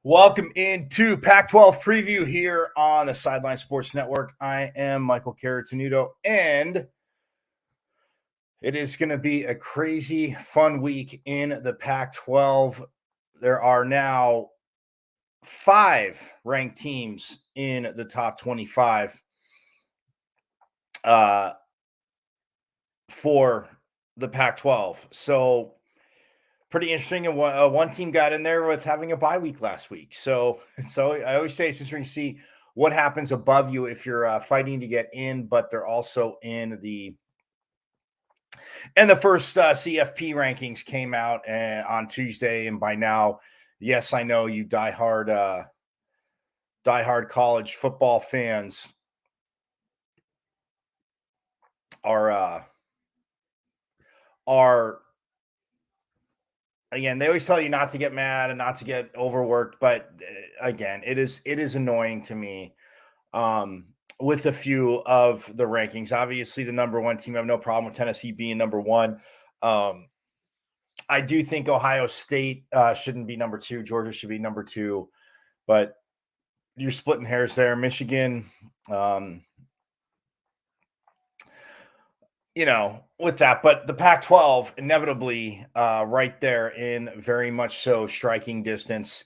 Welcome into Pac-12 Preview here on the Sideline Sports Network. I am Michael Caratanudo, and it is going to be a crazy, fun week in the Pac-12. There are now 5 ranked teams in the top 25 for the Pac-12. So pretty interesting. And one team got in there with having a bye week last week. So I always say it's interesting to see what happens above you if you're fighting to get in, but they're also in the first CFP rankings came out on Tuesday, and by now, yes, I know you diehard college football fans are again, they always tell you not to get mad and not to get overworked, but again, it is annoying to me with a few of the rankings. Obviously, the number one team, I have no problem with Tennessee being number one. I do think Ohio State shouldn't be number 2. Georgia should be number 2, but you're splitting hairs there. Michigan, with that, but the Pac-12 inevitably right there in very much so striking distance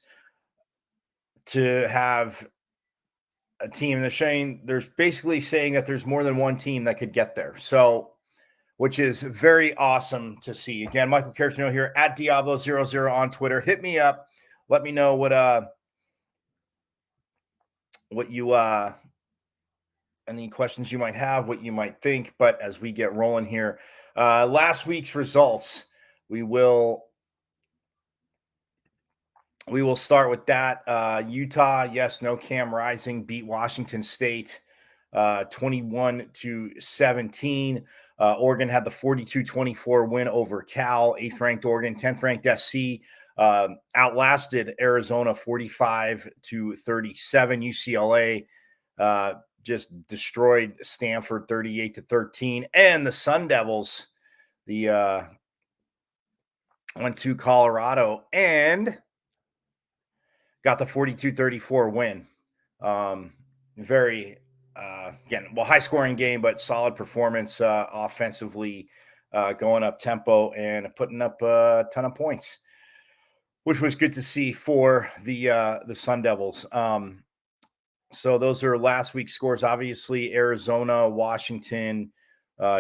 to have a team. There's basically saying that there's more than one team that could get there. So, which is very awesome to see. Again, Michael Caratanudo here at Diablo00 on Twitter. Hit me up. Let me know what you any questions you might have, what you might think. But as we get rolling here, last week's results, we will start with that. Utah, yes, no Cam Rising, beat Washington State 21-17. Oregon had the 42-24 win over Cal. 8th ranked Oregon, 10th ranked SC outlasted Arizona 45-37. UCLA just destroyed Stanford 38-13, and the Sun Devils went to Colorado and got the 42-34 win. Very high scoring game, but solid performance offensively, going up tempo and putting up a ton of points, which was good to see for the Sun Devils. So those are last week's scores. Obviously, Arizona, Washington,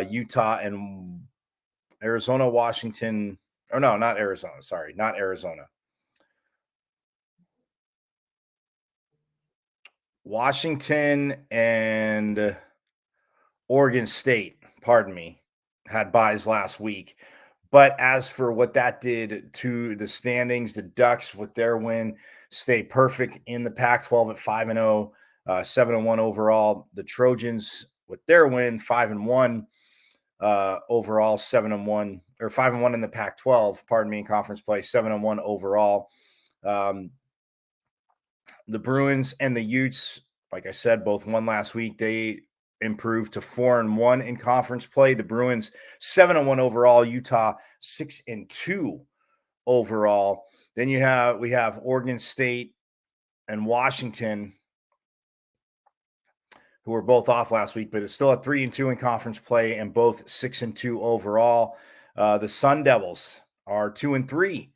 Utah, and Arizona, Washington. Or no, not Arizona. Sorry, not Arizona. Washington and Oregon State, pardon me, had buys last week. But as for what that did to the standings, the Ducks with their win stay perfect in the Pac-12 at 5-0, 7-1 overall. The Trojans with their win, 5-1 overall, 7-1 or 5-1 in the Pac-12. Pardon me, in conference play, 7-1 overall. The Bruins and the Utes, like I said, both won last week. They improved to 4-1 in conference play. The Bruins 7-1 overall. Utah 6-2 overall. Then we have Oregon State and Washington, who were both off last week, but it's still at 3-2 in conference play and both 6-2 overall. The Sun Devils are 2-3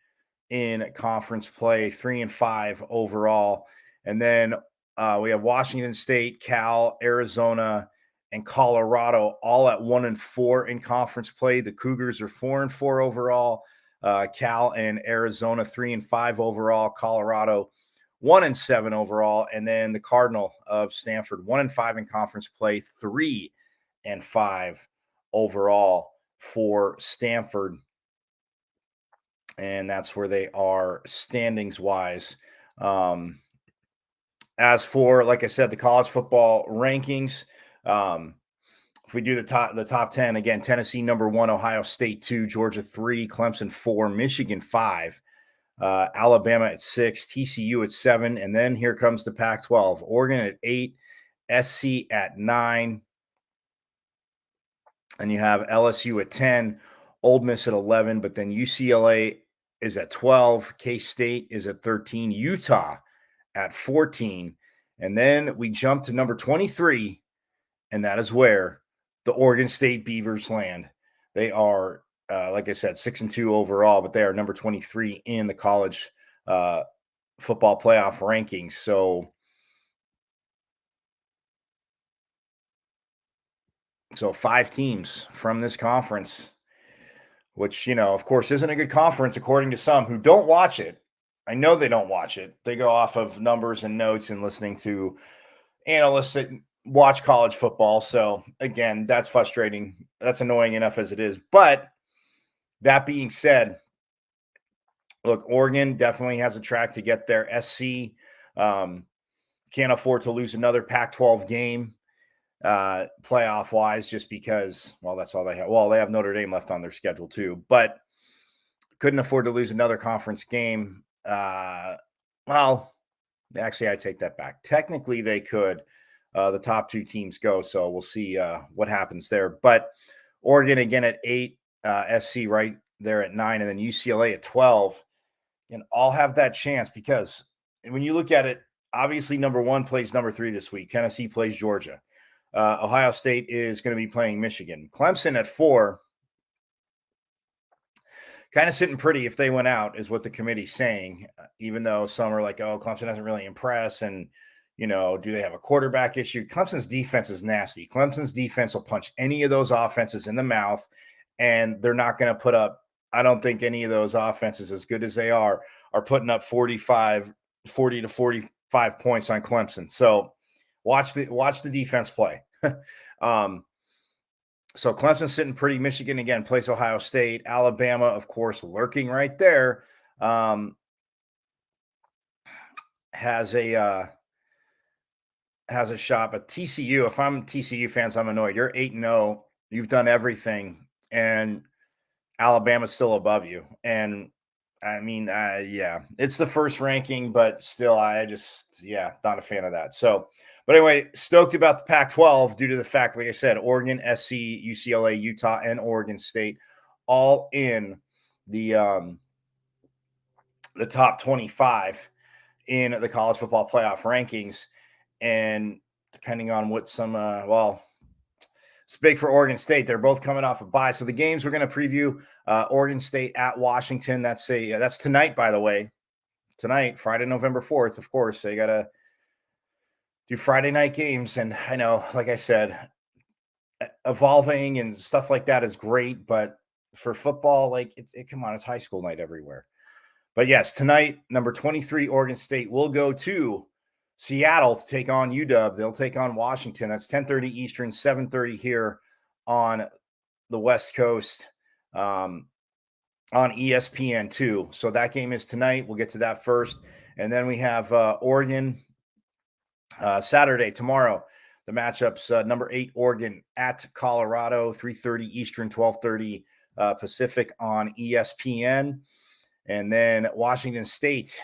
in conference play, 3-5 overall. And then we have Washington State, Cal, Arizona, and Colorado all at 1-4 in conference play. The Cougars are 4-4 overall. Cal and Arizona 3-5 overall. Colorado 1-7 overall, and then the Cardinal of Stanford 1-5 in conference play, 3-5 overall for Stanford. And that's where they are standings wise. As for, like I said, the college football rankings, if we do the top 10, again, Tennessee number 1, Ohio State 2, Georgia 3, Clemson 4, Michigan 5, Alabama at 6, TCU at 7, and then here comes the Pac-12, Oregon at 8, SC at 9, and you have LSU at 10, Ole Miss at 11, but then UCLA is at 12, K-State is at 13, Utah at 14. And then we jump to number 23, and that is where the Oregon State Beavers land. They are, like I said, 6-2 overall, but they are number 23 in the college football playoff rankings. So 5 teams from this conference, which, of course, isn't a good conference according to some who don't watch it. I know they don't watch it. They go off of numbers and notes and listening to analysts that watch college football. So again, that's frustrating. That's annoying enough as it is. But that being said, look, Oregon definitely has a track to get there. SC can't afford to lose another Pac-12 game playoff wise, just because, well, that's all they have. Well, they have Notre Dame left on their schedule too, but couldn't afford to lose another conference game. Well, actually, I take that back. Technically, they could. The top 2 teams go, so we'll see what happens there. But Oregon again at 8, SC right there at 9, and then UCLA at 12, and all have that chance because when you look at it, obviously number 1 plays number 3 this week. Tennessee plays Georgia. Ohio State is going to be playing Michigan. Clemson at 4, kind of sitting pretty if they went out, is what the committee's saying, even though some are like, oh, Clemson doesn't really impress. And, do they have a quarterback issue? Clemson's defense is nasty. Clemson's defense will punch any of those offenses in the mouth, and they're not going to put up, I don't think any of those offenses, as good as they are putting up 40 to 45 points on Clemson. So watch the defense play. So Clemson's sitting pretty. Michigan, again, plays Ohio State. Alabama, of course, lurking right there. Has a shot. But TCU, if I'm TCU fans, I'm annoyed. You're 8-0. You've done everything. And Alabama's still above you. And I mean, yeah, it's the first ranking, but still, not a fan of that. So, but anyway, stoked about the Pac-12 due to the fact, like I said, Oregon, SC, UCLA, Utah, and Oregon State all in the top 25 in the college football playoff rankings. And depending on what it's big for Oregon State. They're both coming off a bye. So the games we're going to preview, Oregon State at Washington. That's tonight, by the way. Tonight, Friday, November 4th. Of course, they got to do Friday night games. And I know, like I said, evolving and stuff like that is great. But for football, come on, it's high school night everywhere. But yes, tonight, number 23, Oregon State will go to Seattle to take on UW. They'll take on Washington. That's 10:30 Eastern, 7:30 here on the West Coast on ESPN2. So that game is tonight. We'll get to that first. And then we have Oregon Saturday, tomorrow. The matchups, number 8, Oregon at Colorado, 3:30 Eastern, 12:30 Pacific on ESPN. And then Washington State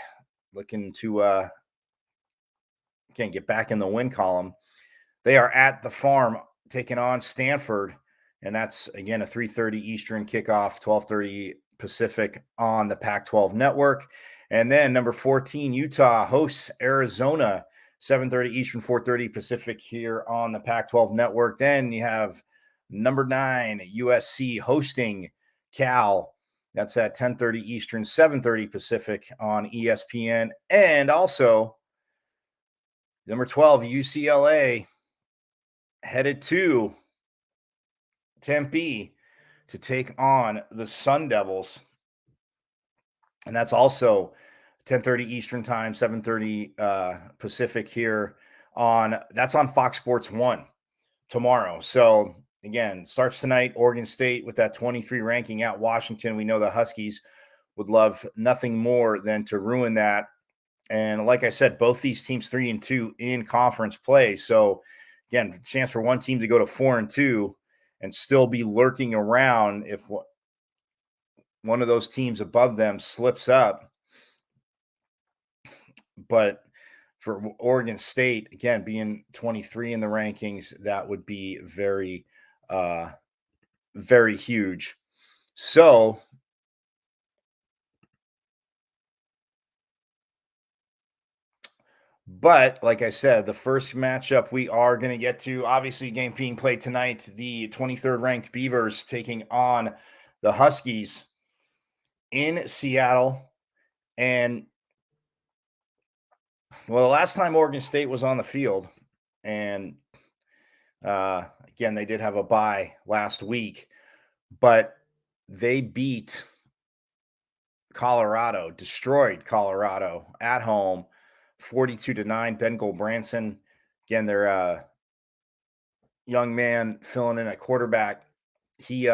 looking to get back in the win column. They are at the Farm taking on Stanford, and that's, again, a 3:30 Eastern kickoff, 12:30 Pacific on the Pac-12 network. And then number 14, Utah hosts Arizona, 7:30 Eastern, 4:30 Pacific here on the Pac-12 network. Then you have number 9, USC hosting Cal. That's at 10:30 Eastern, 7:30 Pacific on ESPN. And also number 12, UCLA headed to Tempe to take on the Sun Devils. And that's also 10:30 Eastern time, 7:30 Pacific here that's on Fox Sports 1 tomorrow. So again, starts tonight, Oregon State with that 23 ranking at Washington. We know the Huskies would love nothing more than to ruin that. And like I said, both these teams 3-2 in conference play. So again, chance for one team to go to 4-2 and still be lurking around if one of those teams above them slips up. But for Oregon State, again, being 23 in the rankings, that would be very, very huge. So But like I said, the first matchup we are going to get to, obviously, game being played tonight, the 23rd ranked Beavers taking on the Huskies in Seattle. And well, the last time Oregon State was on the field, and again, they did have a bye last week, but they beat Colorado, destroyed Colorado at home, 42-9. Ben Branson, again, their young man filling in at quarterback. He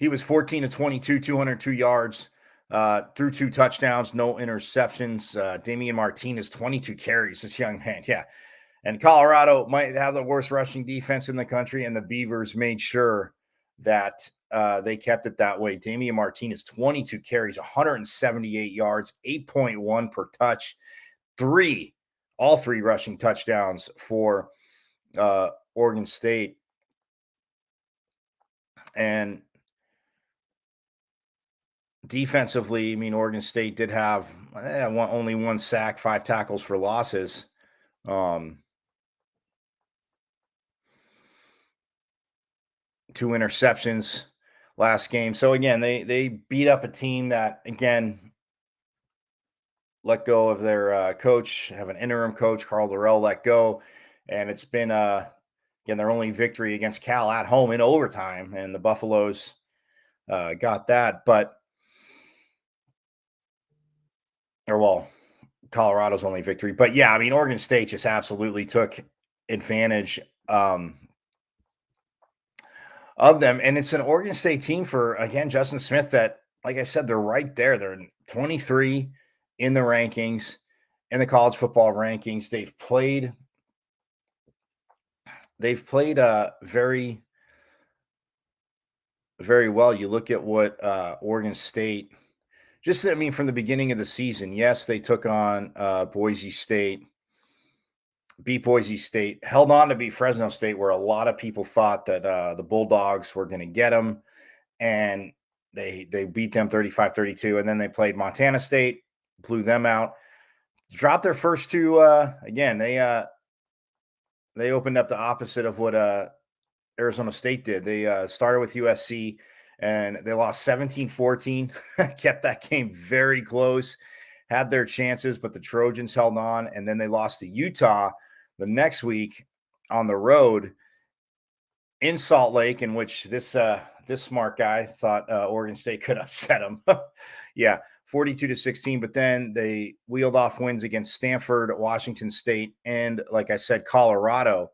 was 14 to 22, 202 yards, threw 2 touchdowns, no interceptions. Damian Martinez, 22 carries. This young man, yeah. And Colorado might have the worst rushing defense in the country, and the Beavers made sure that they kept it that way. Damian Martinez, 22 carries, 178 yards, 8.1 per touch, all three rushing touchdowns for Oregon State. And defensively, I mean, Oregon State did have only 1 sack, 5 tackles for losses. 2 interceptions last game. So again, they beat up a team that, again, let go of their coach, have an interim coach, Carl Durrell, let go. And it's been, again, their only victory against Cal at home in overtime. And the Buffaloes got that. Colorado's only victory. But yeah, I mean, Oregon State just absolutely took advantage of them. And it's an Oregon State team for, again, Justin Smith that, like I said, they're right there. They're 23 in the rankings, in the college football rankings. They've played very, very well. You look at what Oregon State, just, I mean, from the beginning of the season, yes, they took on Boise State, beat Boise State, held on to beat Fresno State, where a lot of people thought that the Bulldogs were going to get them. And they beat them 35-32, and then they played Montana State, blew them out, dropped their first 2. Again, they opened up the opposite of what Arizona State did. They started with USC, and they lost 17-14, kept that game very close, had their chances, but the Trojans held on, and then they lost to Utah the next week on the road in Salt Lake, in which this smart guy thought Oregon State could upset them. Yeah, 42-16. But then they wheeled off wins against Stanford, Washington State, and, like I said, Colorado.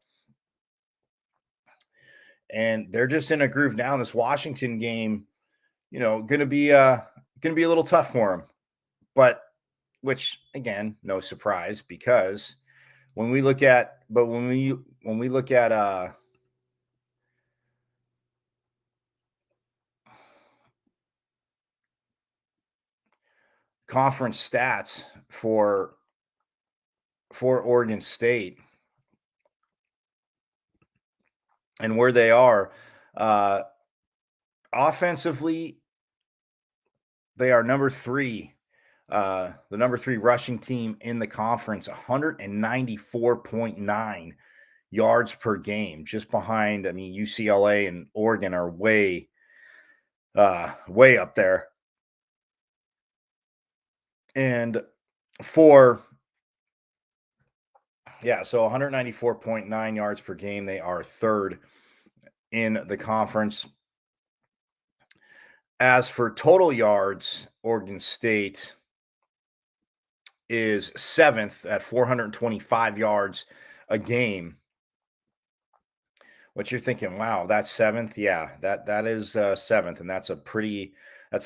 And they're just in a groove now. In this Washington game, going to be a little tough for them. But which, again, no surprise, because when we look at conference stats for Oregon State and where they are, offensively, they are number 3, the number 3 rushing team in the conference, 194.9 yards per game, just behind. I mean, UCLA and Oregon are way up there. And so 194.9 yards per game. They are 3rd in the conference. As for total yards, Oregon State is 7th at 425 yards a game. What you're thinking, wow, that's 7th? Yeah, that is 7th, and that's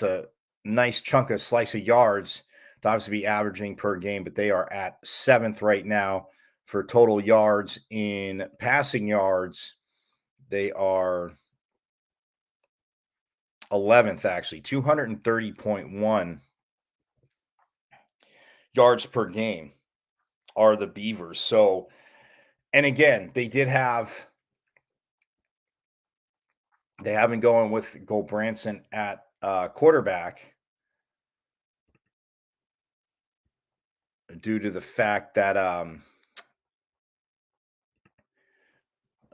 a nice chunk of slice of yards to obviously be averaging per game, but they are at 7th right now for total yards. In passing yards, they are 11th, actually, 230.1 yards per game are the Beavers. So, and again, they have been going with Branson at quarterback. due to the fact that a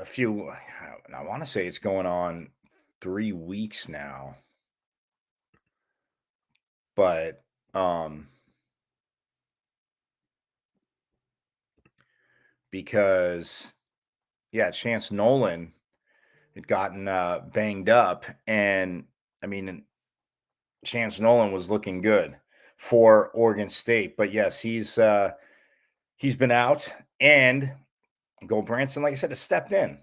few, I want to say it's going on 3 weeks now, but because yeah, Chance Nolan had gotten banged up, and I mean, Chance Nolan was looking good for Oregon State, but yes, he's been out, and Branson, like I said, has stepped in.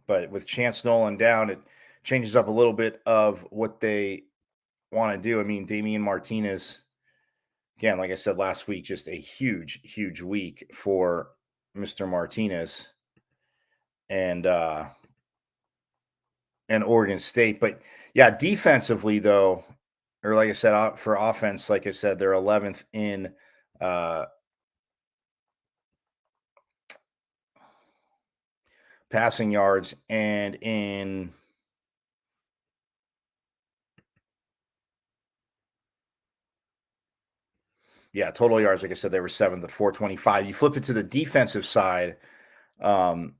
But with Chance Nolan down, it changes up a little bit of what they want to do. I mean, Damian Martinez, again, like I said last week, just a huge, huge week for Mr. Martinez and Oregon State. But yeah, defensively though, or like I said, for offense, like I said, they're 11th in passing yards and in total yards. Like I said, they were 7th at 425. You flip it to the defensive side um,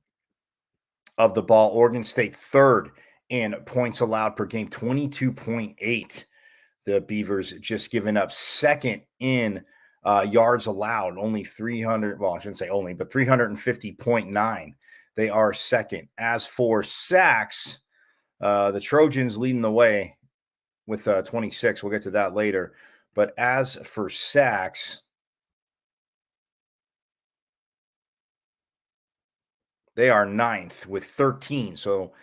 of the ball. Oregon State 3rd in points allowed per game, 22.8. The Beavers just giving up 2nd in yards allowed, only 300. Well, I shouldn't say only, but 350.9. They are 2nd. As for sacks, the Trojans leading the way with 26. We'll get to that later. But as for sacks, they are 9th with 13. So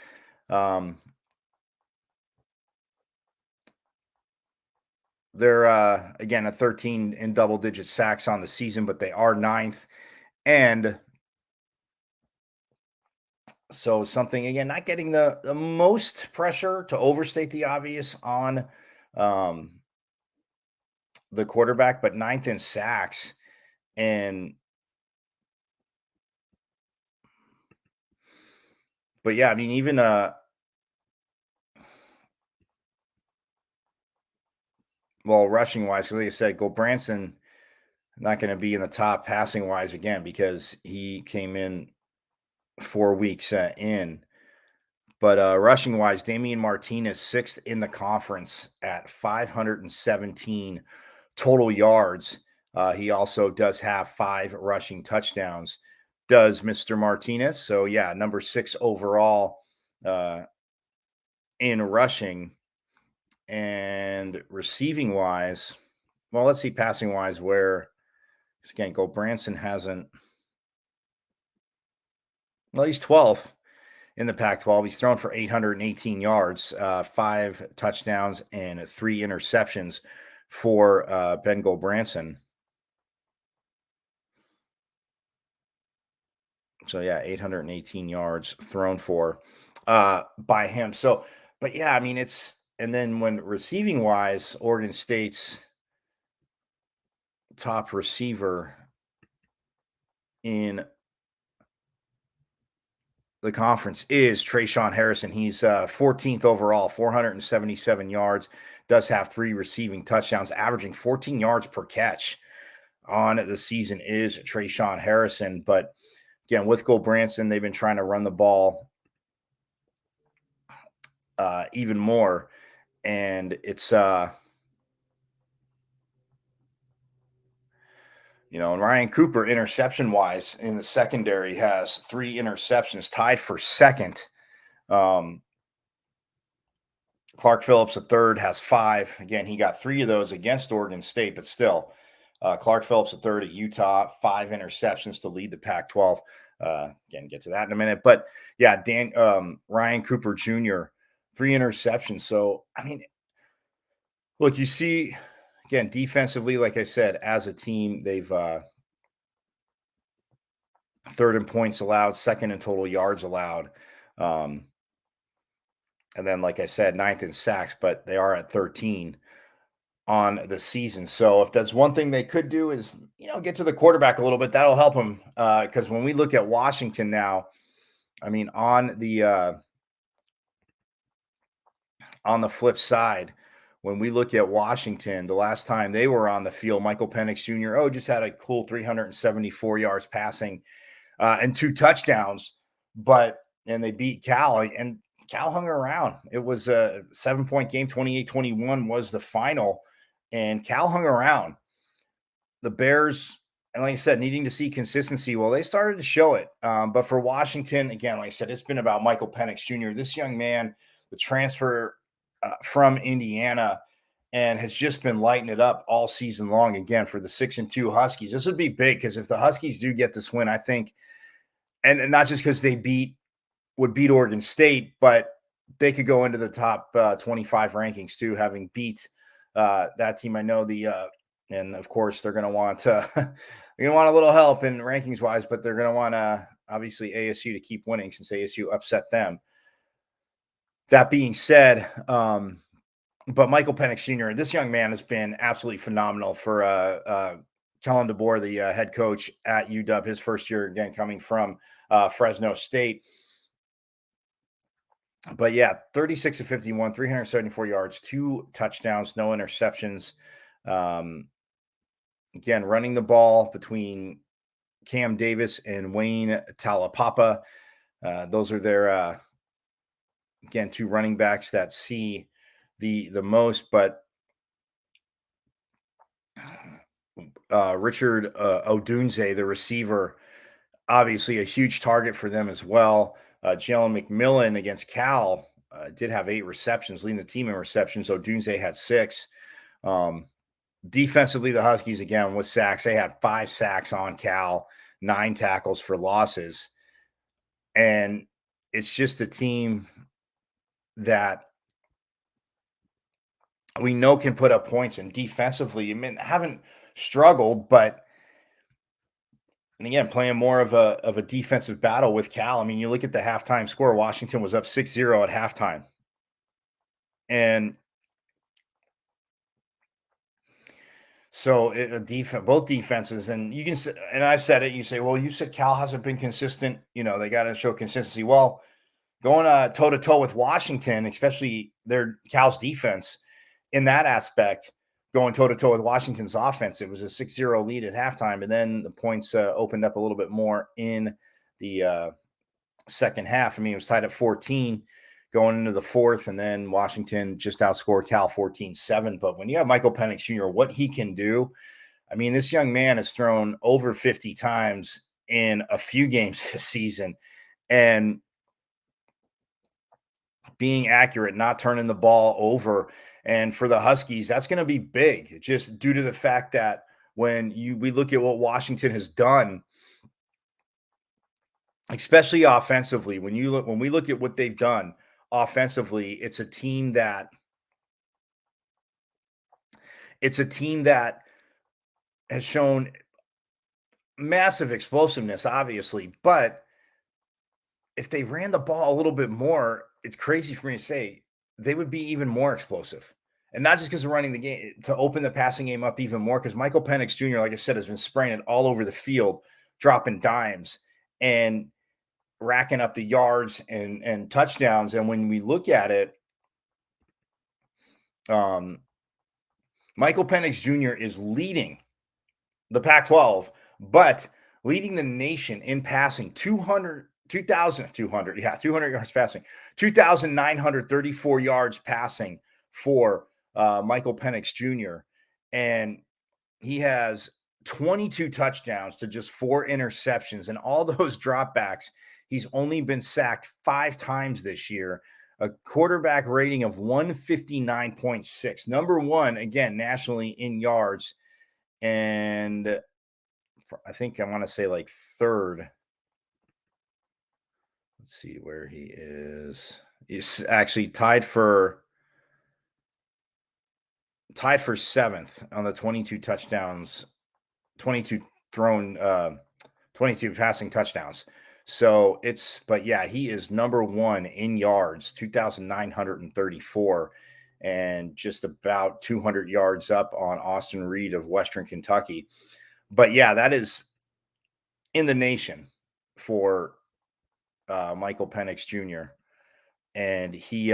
they're again at 13 in double-digit sacks on the season, but they are 9th. And so something, again, not getting the most pressure, to overstate the obvious, on the quarterback, but 9th in sacks. But yeah, I mean, even rushing wise, like I said, Branson not going to be in the top passing wise again because he came in 4 weeks in. But rushing wise, Damian Martinez 6th in the conference at 517 total yards. He also does have 5 rushing touchdowns, does Mr. Martinez. So yeah, number 6 overall in rushing. And receiving wise, well, let's see passing wise where, again, Branson hasn't, well, he's 12th in the Pac-12. He's thrown for 818 yards, 5 touchdowns, and 3 interceptions for Ben Branson. So yeah, 818 yards thrown for by him. So, but yeah, I mean, and then when receiving wise, Oregon State's top receiver in the conference is Trayshawn Harrison. He's 14th overall, 477 yards, does have 3 receiving touchdowns, averaging 14 yards per catch on the season is Trayshawn Harrison. But again, with Branson, they've been trying to run the ball even more. And it's, and Ryan Cooper, interception wise, in the secondary, has 3 interceptions, tied for 2nd. Clark Phillips III has 5. Again, he got 3 of those against Oregon State, but still, Clark Phillips III at Utah, 5 interceptions to lead the Pac-12. Again, get to that in a minute. But yeah, Ryan Cooper Jr., 3 interceptions. So, I mean, look, you see, again, defensively, like I said, as a team, they've 3rd in points allowed, 2nd in total yards allowed. And then, like I said, 9th in sacks, but they are at 13 on the season. So if that's one thing they could do is, get to the quarterback a little bit, that'll help them. Because when we look at Washington now, I mean, on the flip side, when we look at Washington, the last time they were on the field, Michael Penix Jr., just had a cool 374 yards passing and 2 touchdowns, and they beat Cal, and Cal hung around. It was a 7-point game, 28-21 was the final, and Cal hung around. The Bears, and like I said, needing to see consistency. Well, they started to show it. But for Washington, again, like I said, it's been about Michael Penix Jr. This young man, the transfer from Indiana, and has just been lighting it up all season long. Again, for the 6-2 Huskies, this would be big because if the Huskies do get this win, I think, and not just because they would beat Oregon State, but they could go into the top 25 rankings too, having beat that team. I know and of course they're going to want they're going to want a little help in rankings wise, but they're going to want obviously ASU to keep winning since ASU upset them. That being said, but Michael Penix Jr., this young man has been absolutely phenomenal for Kellen DeBoer, the head coach at UW, his first year again coming from Fresno State. But yeah, 36 of 51, 374 yards, 2 touchdowns, no interceptions. Again, running the ball between Cam Davis and Wayne Talapapa. Those are their, again, 2 running backs that see the most. But Richard Odunze, the receiver, obviously a huge target for them as well. Jalen McMillan against Cal did have 8 receptions, leading the team in receptions. Odunze had 6. Defensively, the Huskies, again, with sacks, they had 5 sacks on Cal, 9 tackles for losses. And it's just a team that we know can put up points, and defensively, I mean, haven't struggled, but and again, playing more of a defensive battle with Cal. I mean, you look at the halftime score, Washington was up 6-0 at halftime. And so both defenses, and you can, and I've said it, you say, well, you said Cal hasn't been consistent. They got to show consistency. Well, going toe to toe with Washington, especially their Cal's defense in that aspect, going toe to toe with Washington's offense, it was a 6-0 lead at halftime. And then the points opened up a little bit more in the second half. I mean, it was tied at 14 going into the fourth, and then Washington just outscored Cal 14-7. But when you have Michael Penix Jr., what he can do, I mean, this young man has thrown over 50 times in a few games this season, and being accurate, not turning the ball over. And for the Huskies, that's going to be big, just due to the fact that when we look at what Washington has done, especially offensively, when we look at what they've done offensively, it's a team that has shown massive explosiveness, obviously, but if they ran the ball a little bit more, it's crazy for me to say, they would be even more explosive. And not just because of running the game, to open the passing game up even more, because Michael Penix Jr., like I said, has been spraying it all over the field, dropping dimes and racking up the yards and touchdowns. And when we look at it, Michael Penix Jr. is leading the Pac-12, but leading the nation in passing 200 yards passing, 2,934 yards passing for Michael Penix Jr. And he has 22 touchdowns to just 4 interceptions, and all those dropbacks. He's only been sacked 5 times this year, a quarterback rating of 159.6. Number 1, again, nationally in yards. And I think I want to say like 3rd. Let's see where he is. He's actually tied for 7th on the 22 touchdowns, 22 thrown, 22 passing touchdowns. So but yeah, he is number 1 in yards, 2,934, and just about 200 yards up on Austin Reed of Western Kentucky. But yeah, that is in the nation for Michael Penix Jr. And he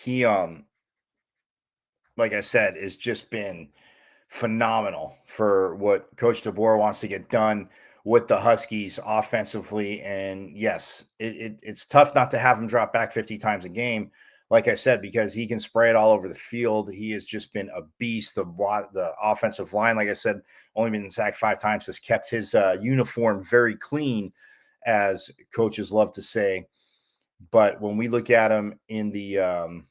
he like I said, has just been phenomenal for what Coach DeBoer wants to get done with the Huskies offensively. And yes, it's tough not to have him drop back 50 times a game, like I said, because he can spray it all over the field. He has just been a beast. The offensive line, like I said, only been sacked 5 times, has kept his uniform very clean, as coaches love to say. But when we look at him in the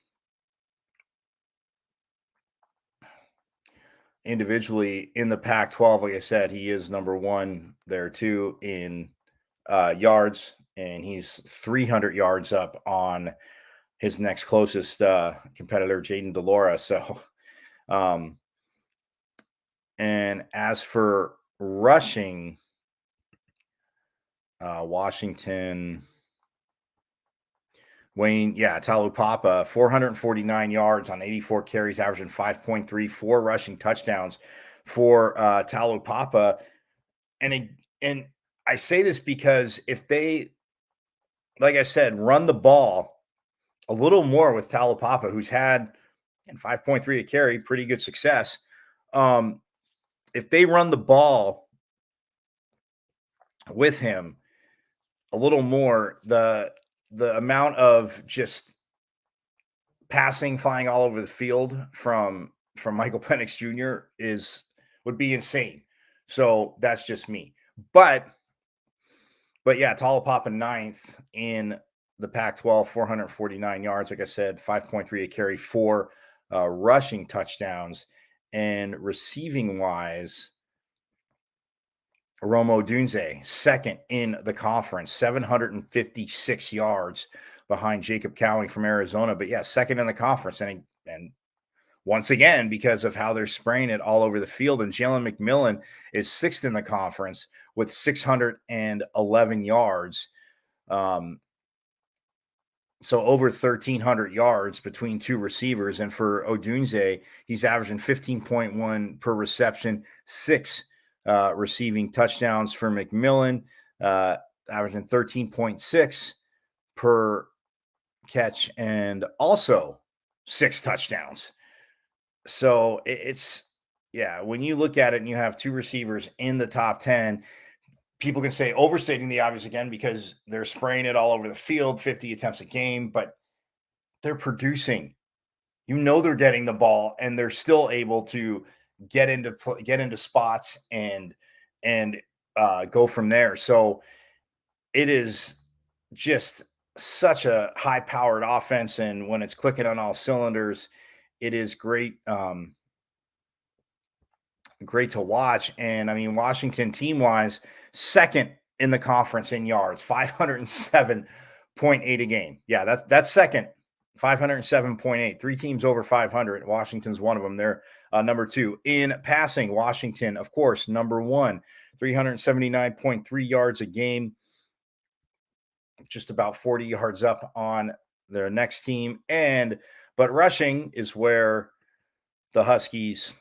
individually in the Pac-12, like I said, he is number one there too in yards, and he's 300 yards up on his next closest competitor, Jaden Delora. So, um, and as for rushing, Washington, Wayne, yeah, Talupapa, 449 yards on 84 carries, averaging 5.34 rushing touchdowns for Talupapa. And I say this because if they, like I said, run the ball a little more with Talapapa, who's had 5.3 a carry, pretty good success. If they run the ball with him a little more, the amount of just passing flying all over the field from Michael Penix Jr. would be insane. So that's just me. But yeah, Talapapa ninth in the Pac-12, 449 yards. Like I said, 5.3 a carry, 4 rushing touchdowns. And receiving wise, Romo Dunze, second in the conference, 756 yards behind Jacob Cowing from Arizona. But yeah, second in the conference. And once again, because of how they're spraying it all over the field. And Jalen McMillan is sixth in the conference with 611 yards. So over 1,300 yards between two receivers. And for Odunze, he's averaging 15.1 per reception, 6 receiving touchdowns for McMillan, averaging 13.6 per catch, and also 6 touchdowns. So yeah, when you look at it and you have 2 receivers in the top 10, people can say overstating the obvious again because they're spraying it all over the field, 50 attempts a game, but they're producing. They're getting the ball and they're still able to get into spots and go from there. So it is just such a high-powered offense, and when it's clicking on all cylinders, it is great. Great to watch. And I mean, Washington team wise, second in the conference in yards, 507.8 a game. Yeah, that's second, 507.8. 3 teams over 500. Washington's one of them. They're number 2 in passing. Washington, of course, number 1, 379.3 yards a game, just about 40 yards up on their next team. But rushing is where the Huskies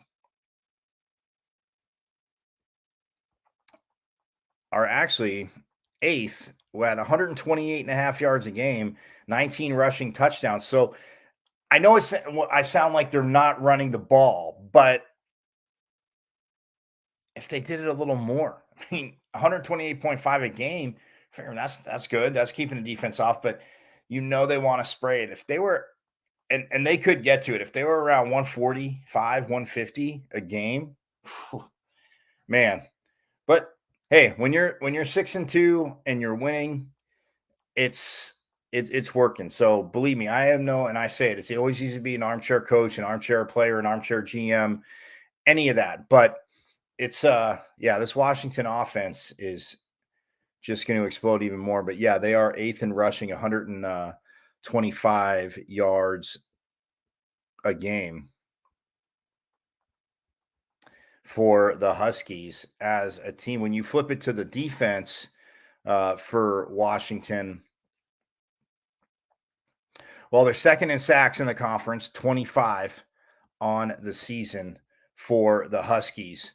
are actually 8th at 128 and a half yards a game, 19 rushing touchdowns. So I know I sound like they're not running the ball, but if they did it a little more, I mean, 128.5 a game, that's good. That's keeping the defense off, but they want to spray it. If they were, and they could get to it, if they were around 145, 150 a game, whew, man. But hey, when you're 6-2 and you're winning, it's working. So believe me, and I say it's always easy to be an armchair coach, an armchair player, an armchair GM, any of that. But it's this Washington offense is just going to explode even more. But yeah, they are 8th in rushing, 125 yards a game for the Huskies as a team. When you flip it to the defense for Washington, well, they're second in sacks in the conference, 25 on the season for the Huskies.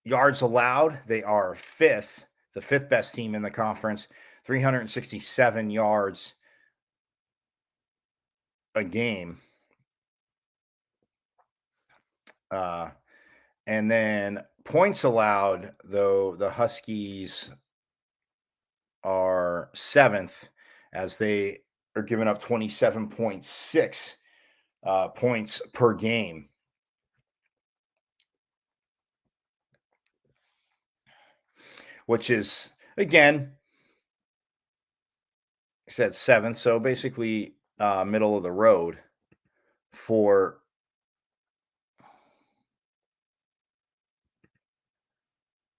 Yards allowed, they are 5th, the 5th best team in the conference, 367 yards a game. And then points allowed, though, the Huskies are 7th as they are giving up 27.6 points per game. Which is, again, I said 7th, so basically middle of the road for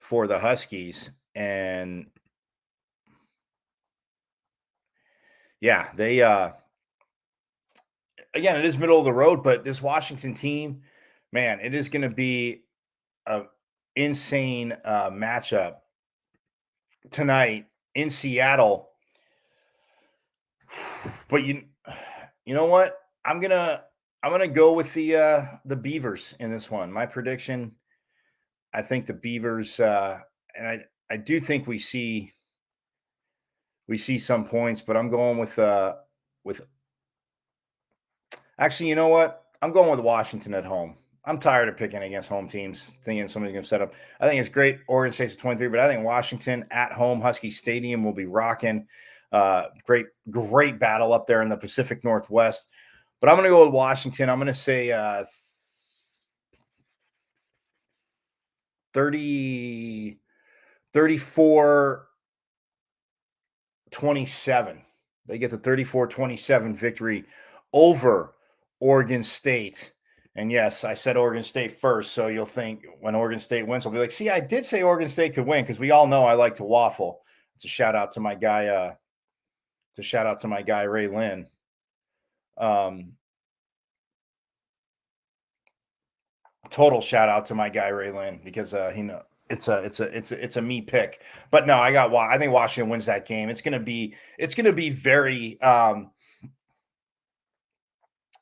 the Huskies. And yeah, they again, it is middle of the road, but this Washington team, man, it is going to be a insane matchup tonight in Seattle. But you know what? I'm gonna go with the Beavers in this one. My prediction, I think the Beavers, and I do think we see some points, but I'm going with actually, you know what? I'm going with Washington at home. I'm tired of picking against home teams, thinking somebody's going to set up. I think it's great. Oregon State's at 23, but I think Washington at home, Husky Stadium will be rocking. Great battle up there in the Pacific Northwest. But I'm going to go with Washington. I'm going to say 34-27. They get the 34-27 victory over Oregon State. And yes, I said Oregon State first, so you'll think when Oregon State wins, I'll be like, see, I did say Oregon State could win, because we all know I like to waffle. It's a shout out to my guy, Ray Lynn. Total shout out to my guy Ray Lynn, because he know it's a me pick. But no, I think Washington wins that game. It's gonna be very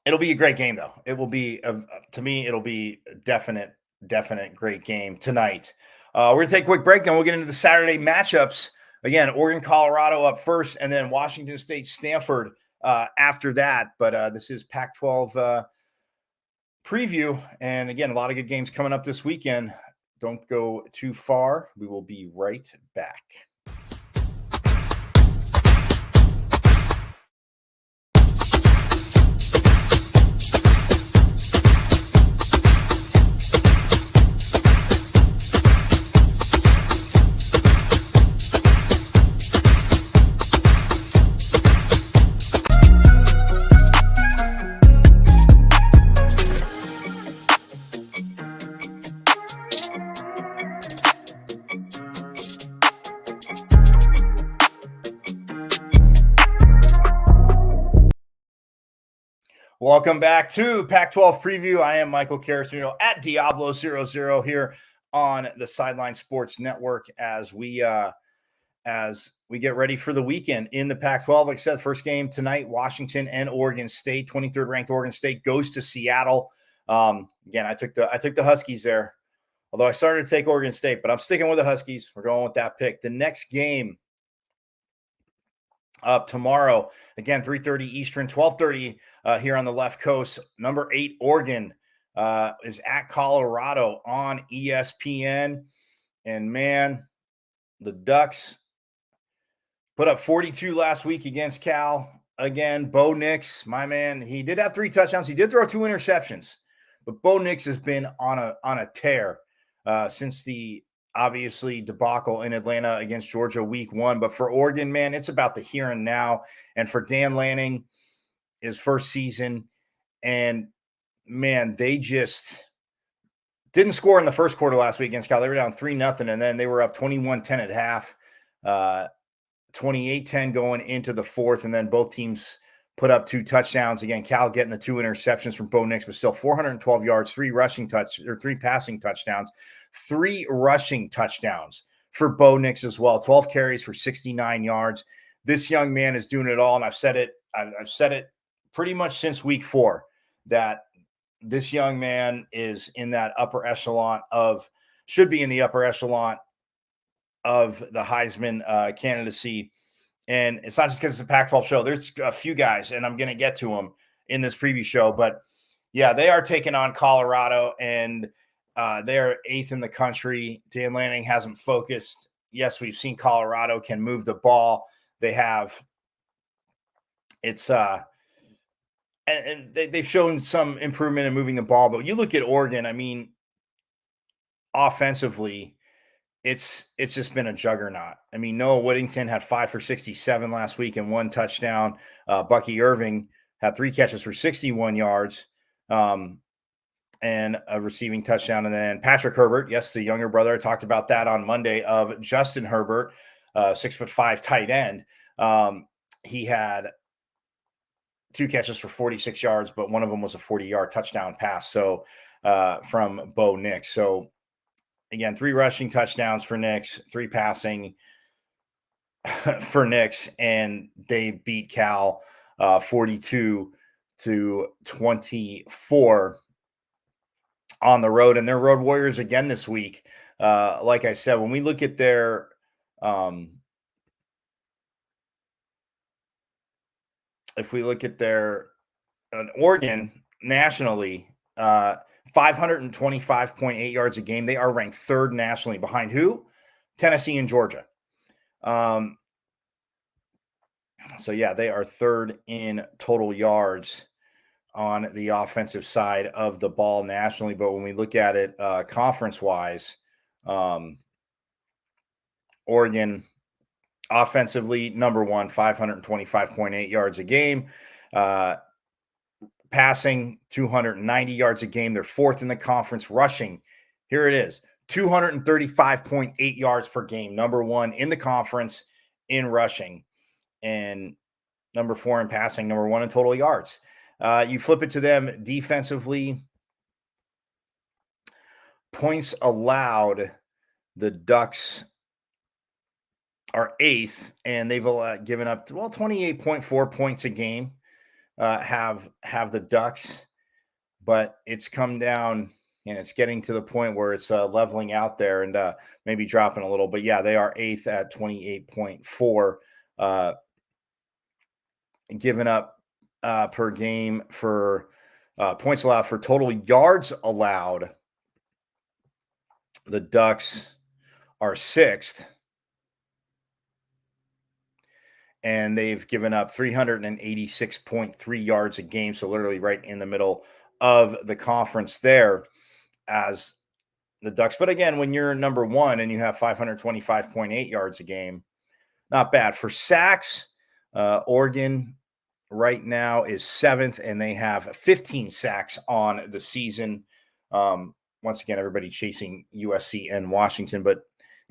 it'll be a great game, though. It will be to me, it'll be a definite great game tonight. We're gonna take a quick break, then we'll get into the Saturday matchups. Again, Oregon, Colorado up first, and then Washington State, Stanford after that. But this is Pac-12 preview, and again, a lot of good games coming up this weekend. Don't go too far. We will be right back. Welcome back to Pac-12 Preview. I am Michael Carasino at Diablo00 here on the Sideline Sports Network as we get ready for the weekend in the Pac-12. Like I said, first game tonight, Washington and Oregon State. 23rd ranked Oregon State goes to Seattle. Again, I took the Huskies there, although I started to take Oregon State, but I'm sticking with the Huskies. We're going with that pick. The next game up tomorrow, again, 3:30 Eastern, 12:30 here on the left coast. Number 8 Oregon is at Colorado on ESPN. And man, the Ducks put up 42 last week against Cal. Again, Bo Nix, my man, he did have 3 touchdowns. He did throw 2 interceptions, but Bo Nix has been on a tear since the obviously debacle in Atlanta against Georgia week 1. But for Oregon, man, it's about the here and now. And for Dan Lanning, his first season, and man, they just didn't score in the first quarter last week against Cal. They were down 3-0, and then they were up 21-10 at half, 28-10 going into the fourth, and then both teams put up 2 touchdowns. Again, Cal getting the 2 interceptions from Bo Nix, but still 412 yards, 3 passing touchdowns, 3 rushing touchdowns for Bo Nix as well. 12 carries for 69 yards. This young man is doing it all, and I've said it pretty much since week 4 that this young man is in that upper echelon should be in the upper echelon of the Heisman candidacy. And it's not just because it's a Pac-12 show. There's a few guys, and I'm going to get to them in this preview show. But yeah, they are taking on Colorado, and they're 8th in the country. Dan Lanning hasn't focused. Yes, we've seen Colorado can move the ball. They have. It's and they've shown some improvement in moving the ball. But you look at Oregon. I mean, offensively, it's just been a juggernaut. I mean, Noah Whittington had 5 for 67 last week and 1 touchdown. Bucky Irving had 3 catches for 61 yards and a receiving touchdown. And then Patrick Herbert, yes, the younger brother, I talked about that on Monday, of Justin Herbert, 6'5" tight end. He had 2 catches for 46 yards, but one of them was a 40-yard touchdown pass. So from Bo Nix. So again, 3 rushing touchdowns for Nix, 3 passing for Nix, and they beat Cal 42-24 on the road. And they're road warriors again this week. Like I said, when we look at their if we look at their Oregon nationally, 525.8 yards a game. They are ranked 3rd nationally, behind who? Tennessee and Georgia. So yeah, they are 3rd in total yards on the offensive side of the ball nationally. But when we look at it conference-wise, Oregon offensively, number 1, 525.8 yards a game. Passing, 290 yards a game. They're 4th in the conference. Rushing, here it is, 235.8 yards per game. Number 1 in the conference in rushing, and number 4 in passing, number 1 in total yards. You flip it to them defensively, points allowed, the Ducks are 8th, and they've given up 28.4 points a game. Have the Ducks, but it's come down and it's getting to the point where it's leveling out there and maybe dropping a little. But yeah, they are 8th at 28.4, given up per game for points allowed. For total yards allowed, the Ducks are 6th, and they've given up 386.3 yards a game. So literally right in the middle of the conference there as the Ducks. But again, when you're number 1 and you have 525.8 yards a game, not bad. For sacks, Oregon right now is 7th, and they have 15 sacks on the season. Once again, everybody chasing USC and Washington. But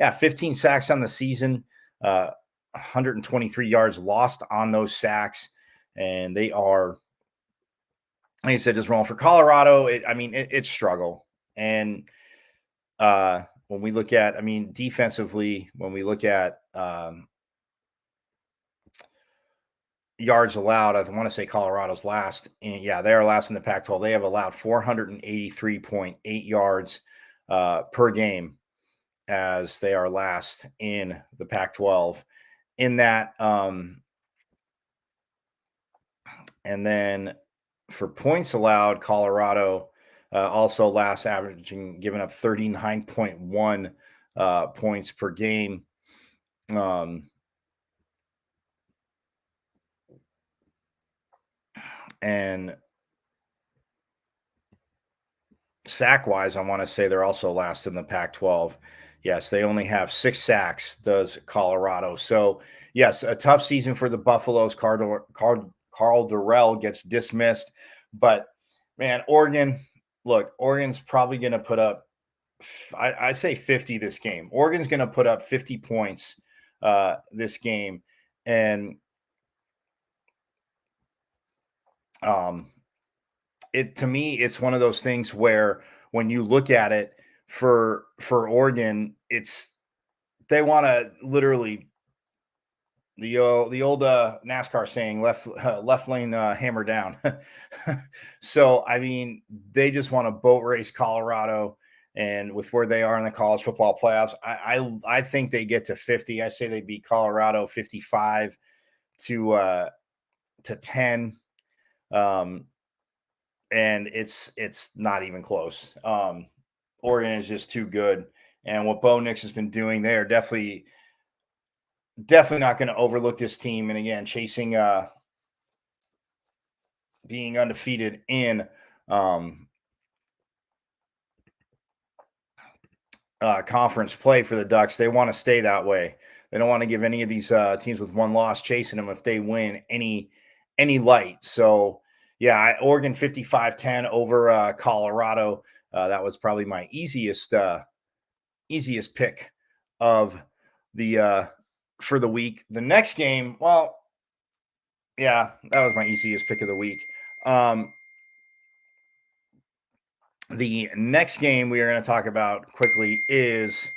yeah, 15 sacks on the season, 123 yards lost on those sacks. And they are, like I said, just rolling. For Colorado, it's struggle. And when we look at, defensively, when we look at yards allowed, I want to say Colorado's last. And yeah, they are last in the Pac-12. They have allowed 483.8 yards per game, as they are last in the Pac-12 in that. And then for points allowed, Colorado also last, averaging, giving up 39.1 points per game. And sack-wise, I want to say they're also last in the Pac-12. Yes, they only have 6 sacks, does Colorado. So, yes, a tough season for the Buffaloes. Carl Durrell gets dismissed. But, man, Oregon's probably going to put up, I say 50 this game. Oregon's going to put up 50 points this game. And to me, it's one of those things where when you look at it for Oregon, they want to literally the old NASCAR saying, left lane hammer down. So they just want to boat race Colorado. And with where they are in the college football playoffs, I think they get to 50. I say they beat Colorado 55 to 10. Um, and it's not even close. Oregon is just too good. And what Bo Nix has been doing, they are definitely not going to overlook this team. And again, chasing being undefeated in um, conference play for the Ducks. They want to stay that way. They don't want to give any of these teams with one loss chasing them if they win any light. So yeah, Oregon 55-10 over Colorado. That was probably my easiest pick of the for the week. The next game, well, yeah, that was my easiest pick of the week. The next game we are going to talk about quickly is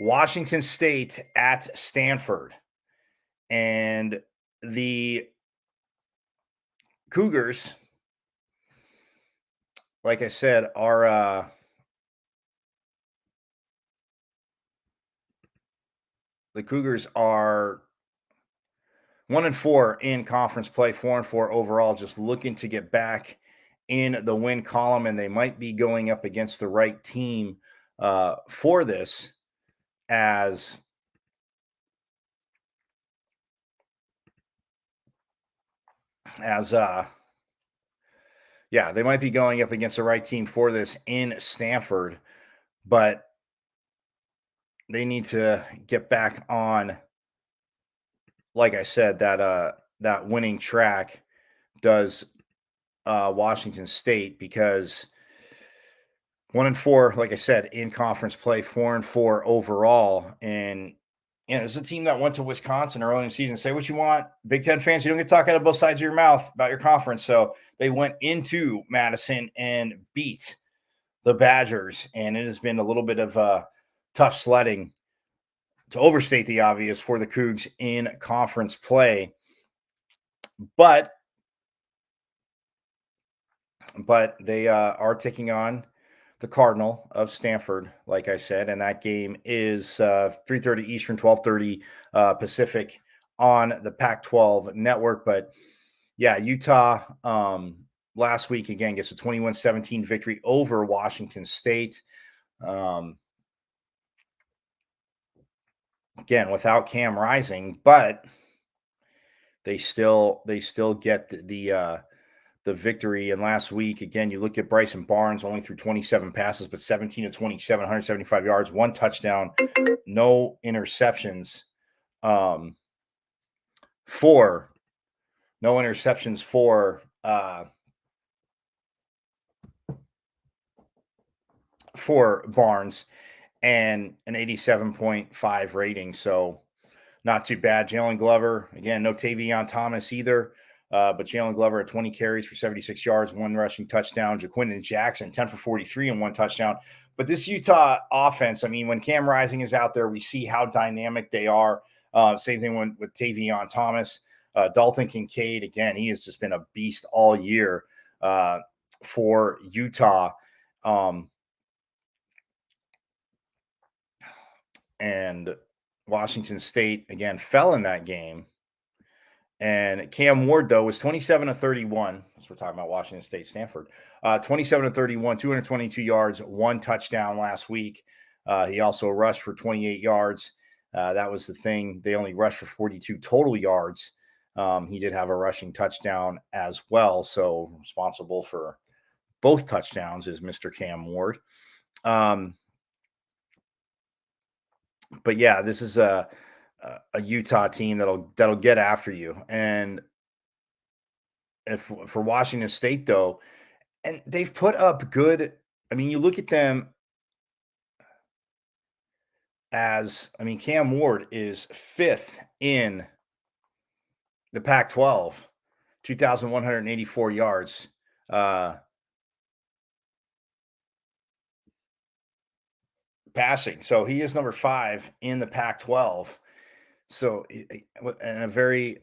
Washington State at Stanford. And the Cougars, like I said, are the Cougars are 1-4 in conference play, 4-4 overall, just looking to get back in the win column, and they might be going up against the right team for this as yeah, they might be going up against the right team for this in Stanford, but they need to get back on, like I said, that winning track does Washington State, because 1-4, like I said, in conference play, 4-4 overall. And yeah, this is a team that went to Wisconsin early in the season. Say what you want, Big Ten fans, you don't get to talk out of both sides of your mouth about your conference. So they went into Madison and beat the Badgers, and it has been a little bit of tough sledding, to overstate the obvious, for the Cougs in conference play. But they are taking on the Cardinal of Stanford, like I said, and that game is 3:30 Eastern, 12:30 Pacific on the Pac-12 network. But yeah, Utah last week again gets a 21-17 victory over Washington State. Again, without Cam Rising, but they still get the victory. And last week, again, you look at Bryson Barnes, only threw 27 passes, but 17 to 27, 175 yards, one touchdown, no interceptions. For no interceptions for Barnes, and an 87.5 rating. So not too bad. Jalen Glover, again, no Tavion Thomas either. But Jalen Glover had 20 carries for 76 yards, one rushing touchdown. Jaquindon Jackson, 10 for 43 and one touchdown. But this Utah offense, I mean, when Cam Rising is out there, we see how dynamic they are. Same thing with Tavion Thomas. Dalton Kincaid, again, he has just been a beast all year for Utah. And Washington State, again, fell in that game. And Cam Ward, though, was 27 of 31. As we're talking about Washington State, Stanford. 27 of 31, 222 yards, one touchdown last week. He also rushed for 28 yards. That was the thing. They only rushed for 42 total yards. He did have a rushing touchdown as well. So responsible for both touchdowns is Mr. Cam Ward. But yeah, this is a Utah team that'll get after you. And if for Washington State, though, and they've put up good. I mean, you look at them as, I mean, Cam Ward is fifth in the Pac-12, 2,184 yards. Passing. So he is number 5 in the Pac-12. So, and a very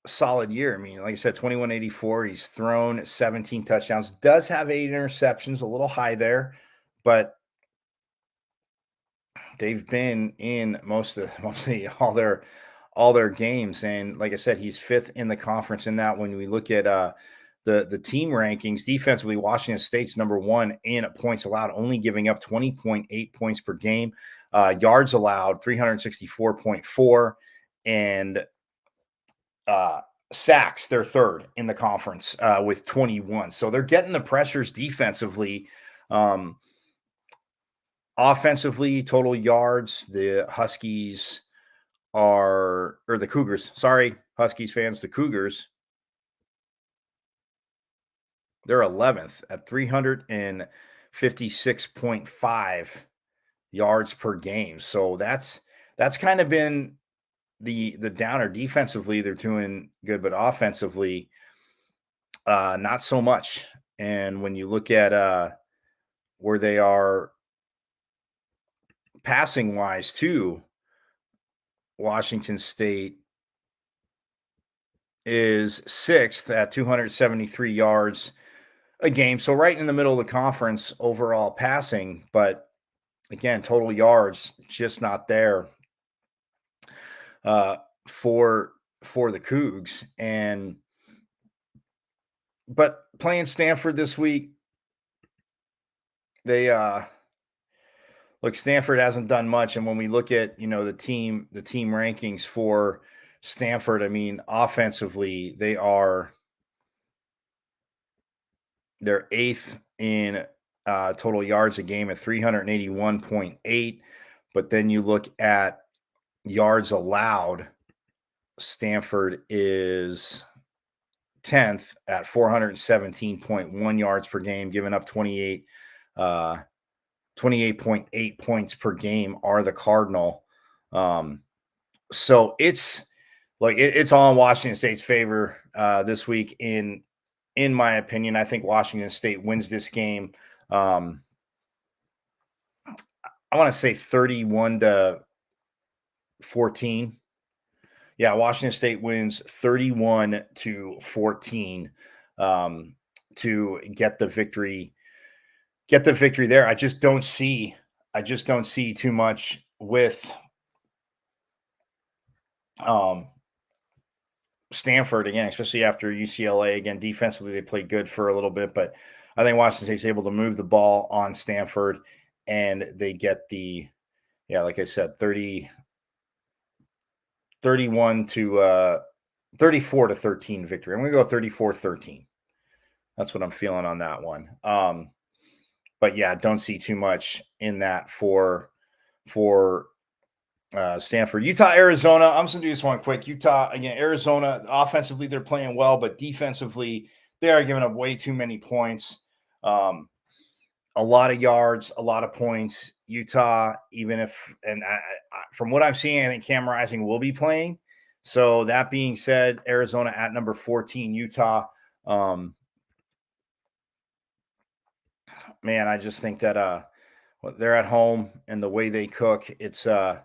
solid year. I mean, like I said, 2184. He's thrown 17 touchdowns. Does have 8 interceptions, a little high there, but they've been in mostly all their games, and like I said, he's fifth in the conference in that. When we look at the team rankings, defensively, Washington State's number one in points allowed, only giving up 20.8 points per game. Yards allowed 364.4, and sacks, they're third in the conference with 21. So they're getting the pressures defensively. Um, Offensively, total yards, the Huskies or the Cougars. Sorry, Huskies fans, the Cougars. They're 11th at 356.5 yards per game. So that's kind of been the downer. Defensively, they're doing good, but offensively, not so much. And when you look at where they are passing wise, too, Washington State is sixth at 273 yards a game. So right in the middle of the conference overall passing, but again, total yards just not there uh, for the Cougs. And but playing Stanford this week, they look, Stanford hasn't done much. And when we look at the team rankings for Stanford, I mean, offensively, they're eighth in total yards a game at 381.8. But then you look at yards allowed, Stanford is 10th at 417.1 yards per game, giving up 28.8 points per game are the Cardinal. So it's like it's all in Washington State's favor this week. In my opinion, I think Washington State wins this game. I want to say 31-14. Yeah, Washington State wins 31-14 to get the victory. Get the victory there. I just don't see too much with Stanford again, especially after UCLA. Again, defensively, they played good for a little bit, but I think Washington State's able to move the ball on Stanford, and they get like I said, 34-13 victory. I'm going to go 34-13. That's what I'm feeling on that one. But yeah, don't see too much in that for Stanford. Utah, Arizona. I'm just going to do this one quick. Utah, again, Arizona, offensively, they're playing well, but defensively, they are giving up way too many points. A lot of yards, a lot of points. Utah, from what I'm seeing, I think Cam Rising will be playing. So that being said, Arizona at number 14, Utah. Man, I just think that they're at home and the way they cook, I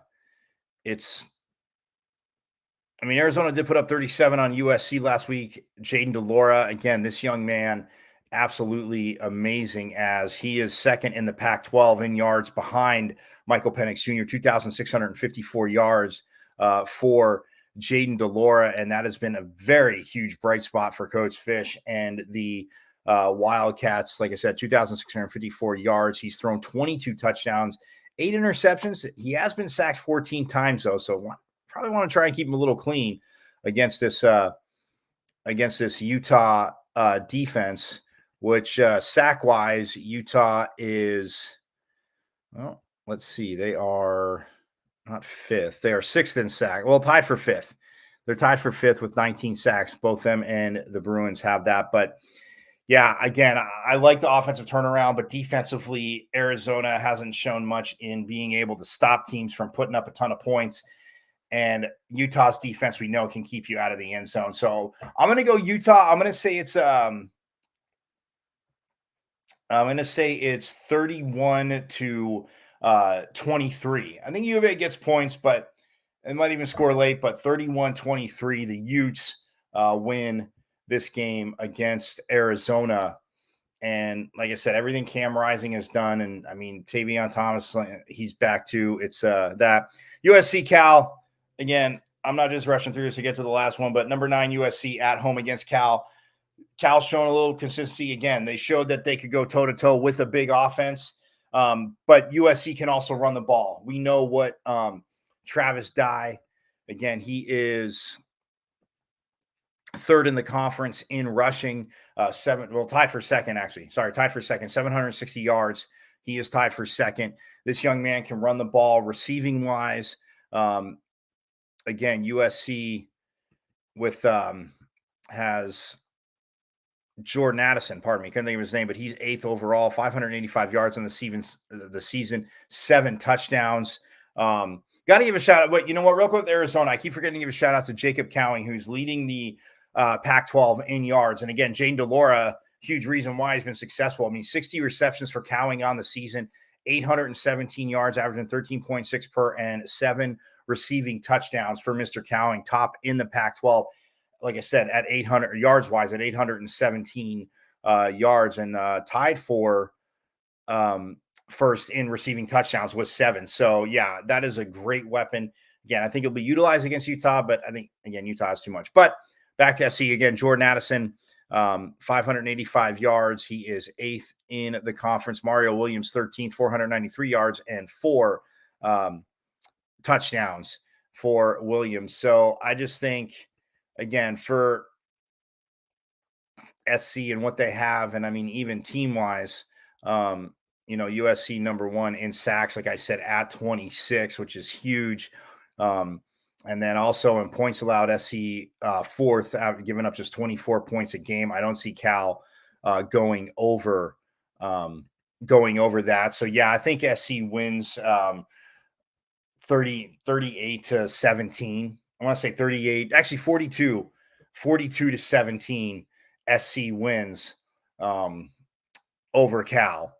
mean, Arizona did put up 37 on USC last week. Jaden DeLora, again, this young man, absolutely amazing, as he is second in the Pac-12 in yards behind Michael Penix Jr., 2,654 yards for Jaden DeLora, and that has been a very huge bright spot for Coach Fish and the Wildcats. Like I said, 2,654 yards. He's thrown 22 touchdowns, 8 interceptions. He has been sacked 14 times, though, so probably want to try and keep him a little clean against this Utah defense, which sack-wise, Utah is, well, let's see, they are not fifth. They are sixth in sack. Well, tied for fifth. They're tied for fifth with 19 sacks. Both them and the Bruins have that. But yeah, again, I like the offensive turnaround, but defensively, Arizona hasn't shown much in being able to stop teams from putting up a ton of points. And Utah's defense, we know, can keep you out of the end zone. So I'm going to go Utah. I'm going to say it's 31-23. I think U of A gets points, but it might even score late. But 31-23, the Utes win this game against Arizona. And like I said, everything Cam Rising has done. And I mean, Tavion Thomas, he's back to it's that USC Cal. Again, I'm not just rushing through this to get to the last one, but number 9 USC at home against Cal. Cal's showing a little consistency again. They showed that they could go toe to toe with a big offense, but USC can also run the ball. We know what Travis Dye, again, he is third in the conference in rushing, tied for second, actually. Sorry, tied for second, 760 yards. He is tied for second. This young man can run the ball receiving wise. Again, USC with has Jordan Addison, pardon me, couldn't think of his name, but he's 8th overall, 585 yards on the season, 7 touchdowns. Got to give a shout out, but you know what, real quick, Arizona, I keep forgetting to give a shout out to Jacob Cowing, who's leading the Pac-12 in yards. And again, Jane DeLora, huge reason why he's been successful. I mean, 60 receptions for Cowing on the season, 817 yards, averaging 13.6 per, and 7 receiving touchdowns for Mr. Cowing, top in the Pac-12. Like I said, at 800 yards wise, at 817 yards, and tied for first in receiving touchdowns with 7. So yeah, that is a great weapon. Again, I think it'll be utilized against Utah, but I think again, Utah is too much. But back to SC again, Jordan Addison, 585 yards. He is 8th in the conference. Mario Williams, 13th, 493 yards and 4 touchdowns for Williams. So I just think, again, for SC and what they have, and I mean, even team-wise, USC number 1 in sacks, like I said, at 26, which is huge. And then also in points allowed, SC 4th, giving up just 24 points a game. I don't see Cal going over that. So yeah, I think SC wins 38 to 17. I want to say 38, actually 42 to 17. SC wins over Cal.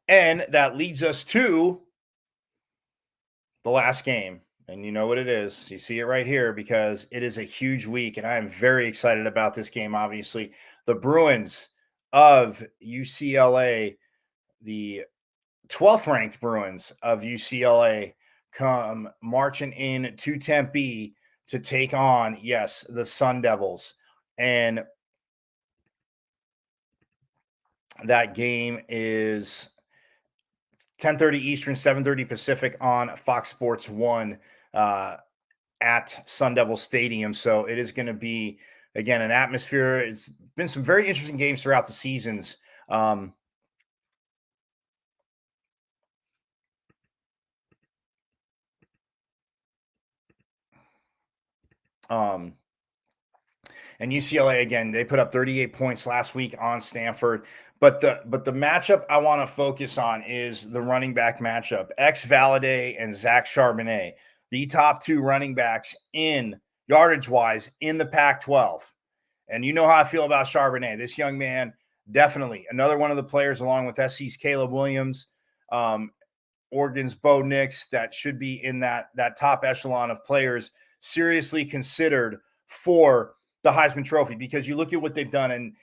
And that leads us to the last game. And you know what it is. You see it right here because it is a huge week. And I am very excited about this game, obviously. The Bruins of UCLA, the 12th ranked Bruins of UCLA, come marching in to Tempe to take on, yes, the Sun Devils. And that game is 10:30 Eastern, 7:30 Pacific on Fox Sports 1 at Sun Devil Stadium. So it is going to be, again, an atmosphere. It's been some very interesting games throughout the seasons. And UCLA, again, they put up 38 points last week on Stanford. But the matchup I want to focus on is the running back matchup. Valladay and Zach Charbonnet, the top 2 running backs in yardage-wise in the Pac-12. And you know how I feel about Charbonnet. This young man, definitely another one of the players, along with SC's Caleb Williams, Oregon's Bo Nix, that should be in that top echelon of players seriously considered for the Heisman Trophy, because you look at what they've done,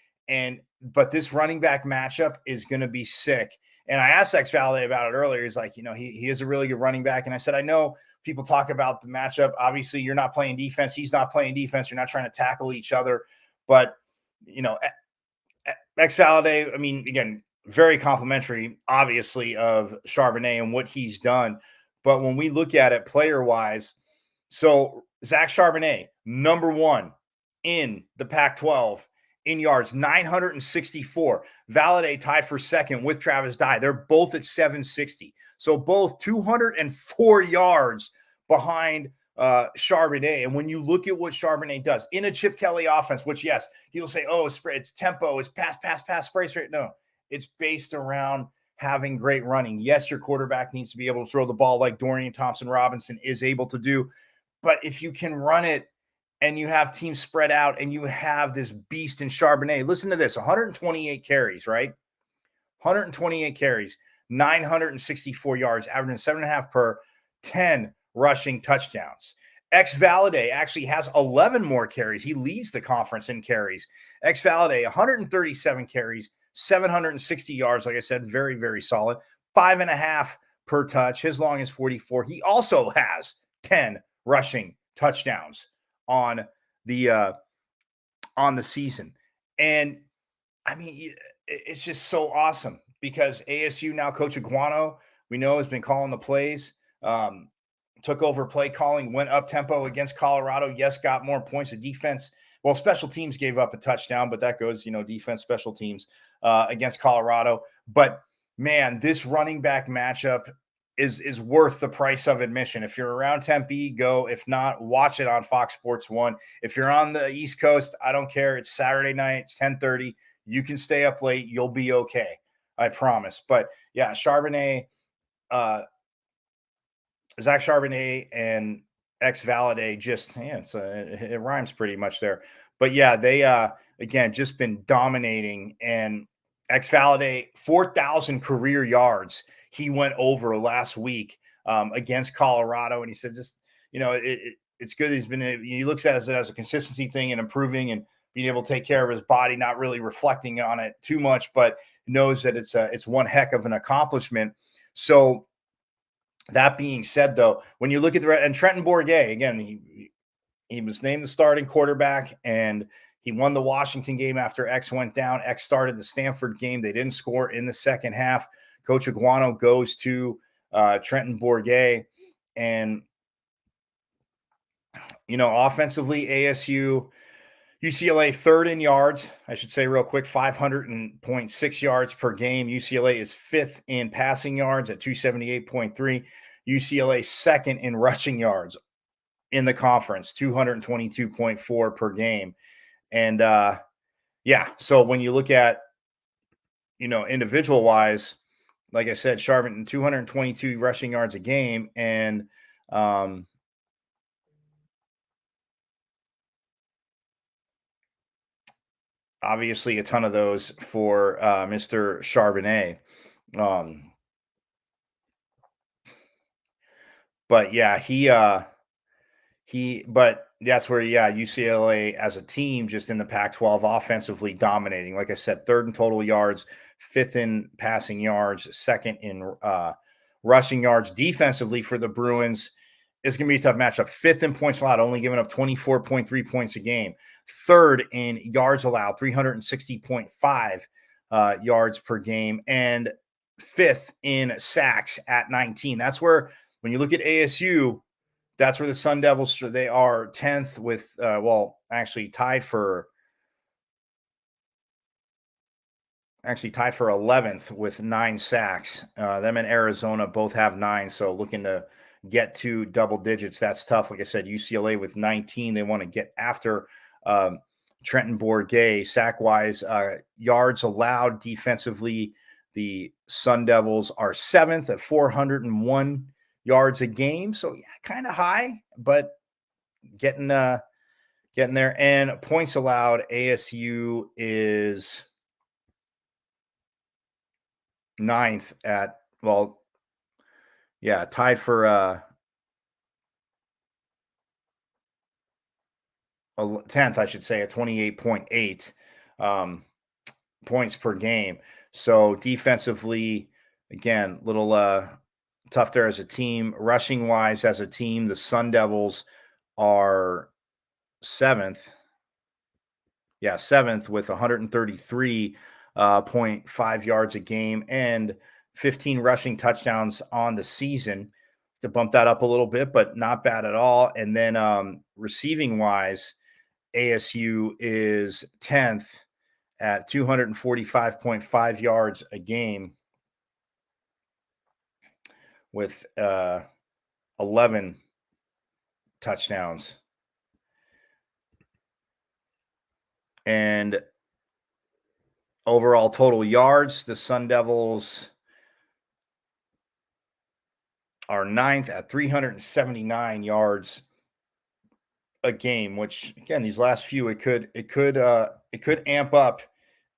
but this running back matchup is going to be sick. And I asked Valladay about it earlier. He's like, he is a really good running back. And I said, I know people talk about the matchup. Obviously, you're not playing defense. He's not playing defense. You're not trying to tackle each other. But, Valladay, I mean, again, very complimentary, obviously, of Charbonnet and what he's done. But when we look at it player-wise, so Zach Charbonnet, number 1 in the Pac-12 in yards, 964. Valladay tied for second with Travis Dye. They're both at 760. So both 204 yards behind Charbonnet. And when you look at what Charbonnet does in a Chip Kelly offense, which, yes, people say, oh, it's tempo, it's pass, spray straight. No, it's based around having great running. Yes, your quarterback needs to be able to throw the ball like Dorian Thompson-Robinson is able to do. But if you can run it and you have teams spread out and you have this beast in Charbonnet, listen to this, 128 carries, right? 128 carries, 964 yards, averaging 7.5 per, 10 rushing touchdowns. Valladay actually has 11 more carries. He leads the conference in carries. Valladay, 137 carries, 760 yards. Like I said, very, very solid. 5.5 per touch. His long is 44. He also has 10 rushing touchdowns on the season. And I mean, it's just so awesome because ASU now, Coach Iguano, we know, has been calling the plays. Took over play calling, went up tempo against Colorado. Yes, got more points. The defense, well, special teams gave up a touchdown, but that goes, defense, special teams against Colorado. But man, this running back matchup is worth the price of admission. If you're around Tempe, go. If not, watch it on Fox Sports 1. If you're on the East Coast, I don't care. It's Saturday night. It's 10:30. You can stay up late. You'll be okay. I promise. But yeah, Charbonnet, Zach Charbonnet and X Valade it rhymes pretty much there. But yeah, they again just been dominating. And X Valade, 4,000 career yards he went over last week against Colorado, and he said it's good. He looks at it as a consistency thing and improving and being able to take care of his body, not really reflecting on it too much, but knows that it's one heck of an accomplishment. So that being said, though, when you look at and Trenton Bourguet, again, he was named the starting quarterback, and he won the Washington game after X went down. X started the Stanford game. They didn't score in the second half. Coach Iguano goes to Trenton Bourguet, and offensively, UCLA third in yards. I should say real quick, 500.6 yards per game. UCLA is fifth in passing yards at 278.3. UCLA second in rushing yards in the conference, 222.4 per game. And so when you look at, individual wise, like I said, Charbonnet 222 rushing yards a game, and obviously a ton of those for Mr. Charbonnet. But yeah, but that's where, UCLA as a team, just in the Pac-12, offensively dominating. Like I said, third in total yards, fifth in passing yards, second in rushing yards. Defensively for the Bruins, it's going to be a tough matchup. Fifth in points allowed, only giving up 24.3 points a game. Third in yards allowed, 360.5 yards per game. And fifth in sacks at 19. That's where, when you look at ASU, that's where the Sun Devils, they are 10th with, tied for 11th with 9 sacks. Them and Arizona both have 9, so looking to get to double digits. That's tough. Like I said, UCLA with 19, they want to get after Trenton Bourguet. Sack-wise, yards allowed defensively, the Sun Devils are 7th at 401 yards a game. So yeah, kind of high, but getting there. And points allowed, ASU is 9th at, tied for 10th, I should say, at 28.8 points per game. So defensively, again, little tough there as a team. Rushing wise, as a team, the Sun Devils are 7th. Yeah, 7th with 133.5 yards a game and 15 rushing touchdowns on the season, to bump that up a little bit, but not bad at all. And then receiving wise, ASU is 10th at 245.5 yards a game with 11 touchdowns. And overall total yards, the Sun Devils are 9th at 379 yards a game, which again, these last few, it could amp up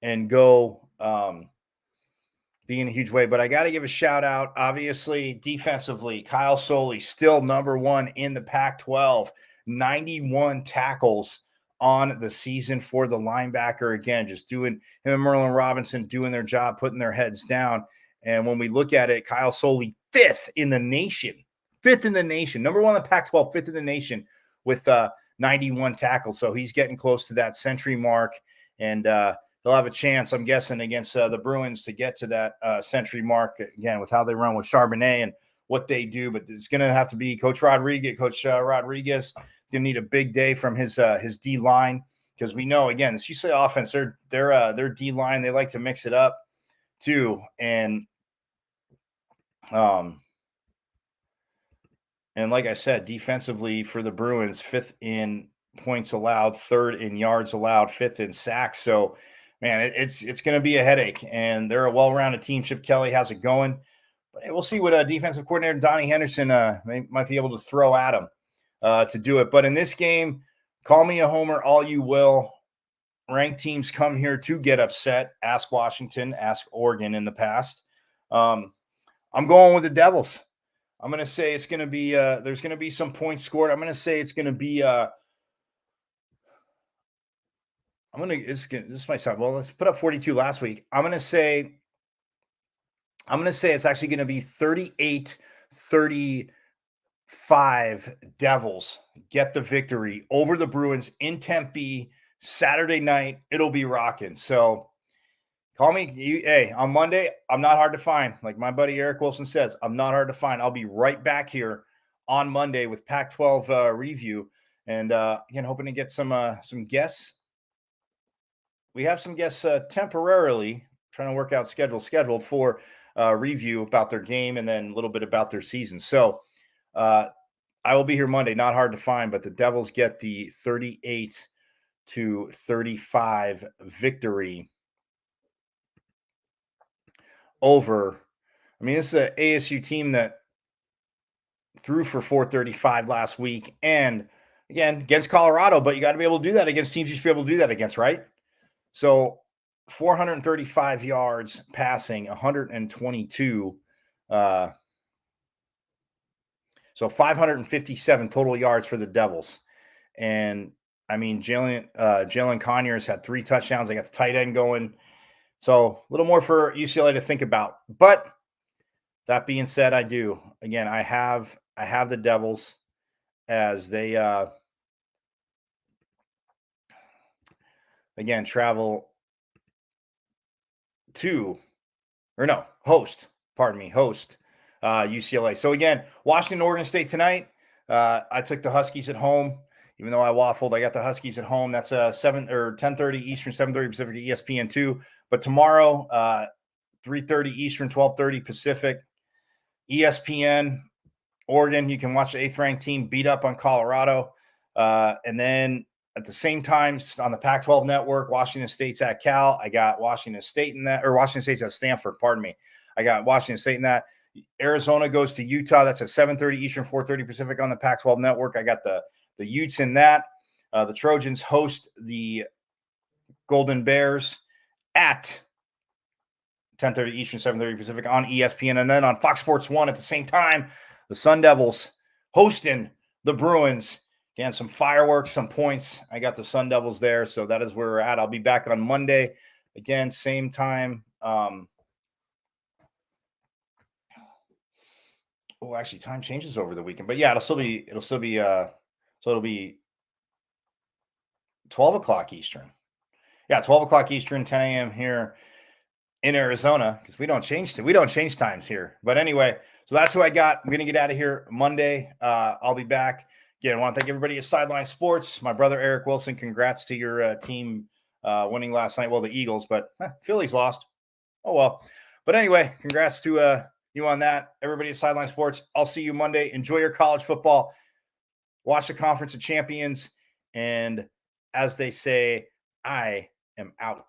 and go be in a huge way. But I got to give a shout out, obviously, defensively, Kyle Soley, still number 1 in the Pac-12, 91 tackles on the season for the linebacker. Again, just doing him and Merlin Robinson doing their job, putting their heads down. And when we look at it, Kyle Soley, fifth in the nation, number one in the Pac-12, fifth in the nation with 91 tackles. So he's getting close to that century mark, and they'll have a chance, I'm guessing, against the Bruins to get to that century mark, again, with how they run with Charbonnet and what they do. But it's going to have to be Coach Rodriguez going to need a big day from his D-line, because we know, again, this UCLA offense, their D-line, they like to mix it up too. And like I said, defensively for the Bruins, fifth in points allowed, third in yards allowed, fifth in sacks. So, man, it's going to be a headache, and they're a well-rounded team. Chip Kelly has it going. But we'll see what defensive coordinator Donnie Henderson might be able to throw at him to do it. But in this game, call me a homer all you will. Ranked teams come here to get upset. Ask Washington, ask Oregon in the past. I'm going with the Devils. I'm going to say it's going to be there's going to be some points scored. I'm going to say it's going to be this might sound, well, let's put up 42 last week. I'm going to say it's actually going to be 38-35 Devils get the victory over the Bruins in Tempe Saturday night. It'll be rocking. So call me. Hey, on Monday, I'm not hard to find. Like my buddy Eric Wilson says, I'm not hard to find. I'll be right back here on Monday with Pac-12 review, and again, hoping to get some guests. We have some guests temporarily trying to work out scheduled for review about their game and then a little bit about their season. So I will be here Monday. Not hard to find, but the Devils get the 38-35 victory over. I mean, this is an ASU team that threw for 435 last week, and again against Colorado. But you got to be able to do that against teams you should be able to do that against, right? So 435 yards passing, 122. So 557 total yards for the Devils. And I mean, Jalen Conyers had 3 touchdowns. They got the tight end going. So a little more for UCLA to think about. But that being said, I have the Devils as they again travel host UCLA. So again, Washington, Oregon State tonight. I took the Huskies at home, even though I waffled. I got the Huskies at home. That's 7 or 10:30 Eastern, 7:30 Pacific, ESPN2. But tomorrow, 3:30 Eastern, 12:30 Pacific, ESPN, Oregon. You can watch the 8th ranked team beat up on Colorado, and then at the same time on the Pac-12 network, Washington State's at Cal. I got Washington State in that, or Washington State's at Stanford. Pardon me. I got Washington State in that. Arizona goes to Utah. That's at 7:30 Eastern, 4:30 Pacific on the Pac-12 network. I got the Utes in that. The Trojans host the Golden Bears at 10:30 Eastern, 7:30 Pacific on ESPN. And then on Fox Sports 1 at the same time, the Sun Devils hosting the Bruins. Again, some fireworks, some points. I got the Sun Devils there, so that is where we're at. I'll be back on Monday. Again, same time. Actually, time changes over the weekend. But yeah, it'll still be so it'll be 12 o'clock Eastern. Yeah, 12 o'clock Eastern, 10 a.m. here in Arizona, because we don't change times here. But anyway, so that's who I got. I'm gonna get out of here Monday. I'll be back. Again, I want to thank everybody at Sideline Sports. My brother Eric Wilson, congrats to your team winning last night. Well, the Eagles, but Phillies lost. Oh well. But anyway, congrats to you on that. Everybody at Sideline Sports. I'll see you Monday. Enjoy your college football. Watch the Conference of Champions. And as they say, I am out.